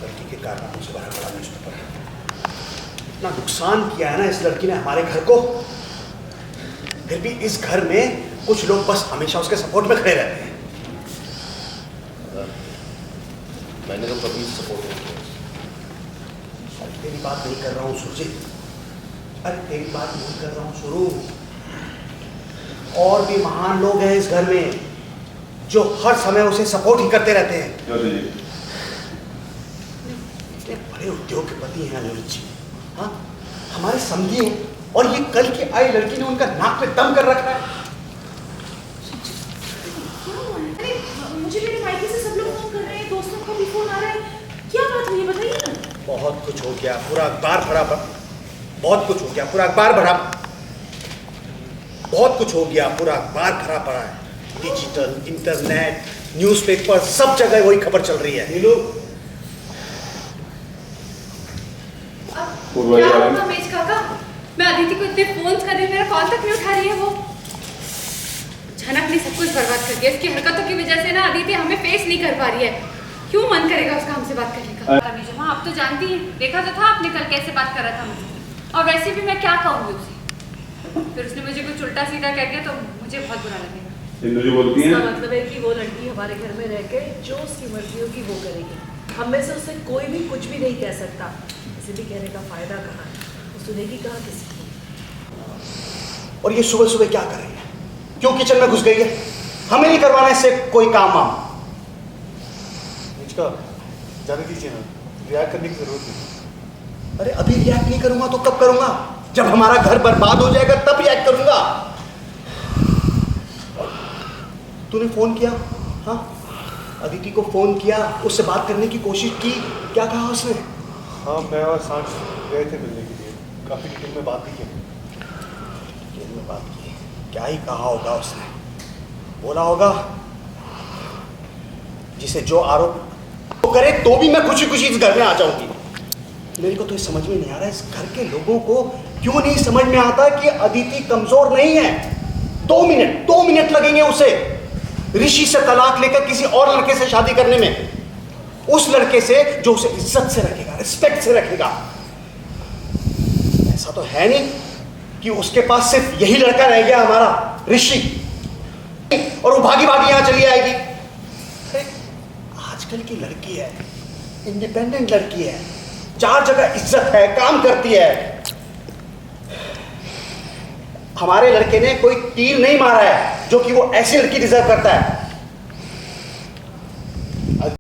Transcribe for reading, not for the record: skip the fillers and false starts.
लड़की के कारनामों से भरा पड़ा न्यूज़पेपर। इतना नुकसान किया है ना इस लड़की ने हमारे घर को, फिर भी इस घर में कुछ लोग बस हमेशा उसके सपोर्ट में खड़े रहते हैं। मैंने तो कभी सपोर्ट नहीं किया। तेरी बात नहीं कर रहा हूँ सुरजीत, अरे तेरी बात नहीं कर रहा हूँ सुरू। और भी महान लोग हैं इस घर में जो हर समय उसे सपोर्ट ही करते रहते हैं। इतने बड़े उद्योगपति हैं अनिरुद्ध जी, हाँ, हमारे समझी हैं, और ये कल की आई लड़की ने उनका नाक में दम कर रखा है। अरे मुझे मेरे मायके से सब लोग फोन कर रहे हैं, दोस्तों का भी फोन आ रहा है, क्या बात हुई बताइए ना। बहुत कुछ हो गया, पूरा अखबार भरा, बहुत कुछ हो गया, पूरा अखबार भरा, बहुत कुछ हो गया, पूरा अखबार भरा पड़ा है। डिजिटल, इंटरनेट, न्यूज़पेपर, सब जगह वही खबर चल रही है। नीलू, क्या होगा मेज काका, मैं अदिति को इतने फोन कर रही हूँ, मेरा कॉल तक नहीं उठा रही है वो। झनक ने सब कुछ बर्बाद कर दिया, इसकी हरकतों की वजह से ना अदिति हमें फेस नहीं कर पा रही है। क्यों मन करेगा उसका हमसे बात करने का। हाँ, आप तो जानती हैं, देखा तो था आपने कल कैसे बात कर रहा था मुझे, और वैसे भी मैं क्या कहूँगी उसे। फिर उसने मुझे कुछ उल्टा सीधा कह दिया तो मुझे बहुत बुरा लगेगा। जो बोलती हैं, मतलब है कि वो लड़की हमारे घर में रह के जो उसकी मर्जी होगी वो करेगी, हम में से उससे कोई भी कुछ भी नहीं कह सकता। इसे भी कहने का फायदा कहाँ है, वो सुनेगी कहाँ किसी की। और ये सुबह सुबह क्या कर रही है, क्यों किचन में घुस गई है? हमें नहीं करवाना इससे कोई काम वाम। जाने दीजिए ना, रिएक्ट करने की जरूरत नहीं। अरे अभी रिएक्ट नहीं करूंगा तो कब करूंगा? जब हमारा घर बर्बाद हो जाएगा तब रिएक्ट करूंगा। तूने फोन किया? हाँ, अदिति को फोन किया, उससे बात करने की कोशिश की, क्या कहा उसने? हाँ, मैं और सांझ गए थे मिलने के लिए, काफ़ी डिटेल में बात भी की। डिटेल में बात की? क्या ही कहा होगा उसने? बोला होगा जिसे जो आरोप करे तो भी मैं खुशी खुशी इस घर में आ जाऊंगी। मेरे को तो ये समझ में नहीं आ रहा है, इस घर के लोगों को क्यों नहीं समझ में आता कि अदिति कमजोर नहीं है। 2 मिनट लगेंगे उसे ऋषि से तलाक लेकर किसी और लड़के से शादी करने में, उस लड़के से जो उसे इज्जत से रखेगा, रिस्पेक्ट से रखेगा। ऐसा तो है नहीं कि उसके पास सिर्फ यही लड़का रह गया हमारा ऋषि, और वो भागी भागी यहां चली आएगी। आजकल की लड़की है, इंडिपेंडेंट लड़की है, 4 जगह इज्जत है, काम करती है। हमारे लड़के ने कोई तीर नहीं मारा है जो कि वो ऐसी लड़की डिजर्व करता है।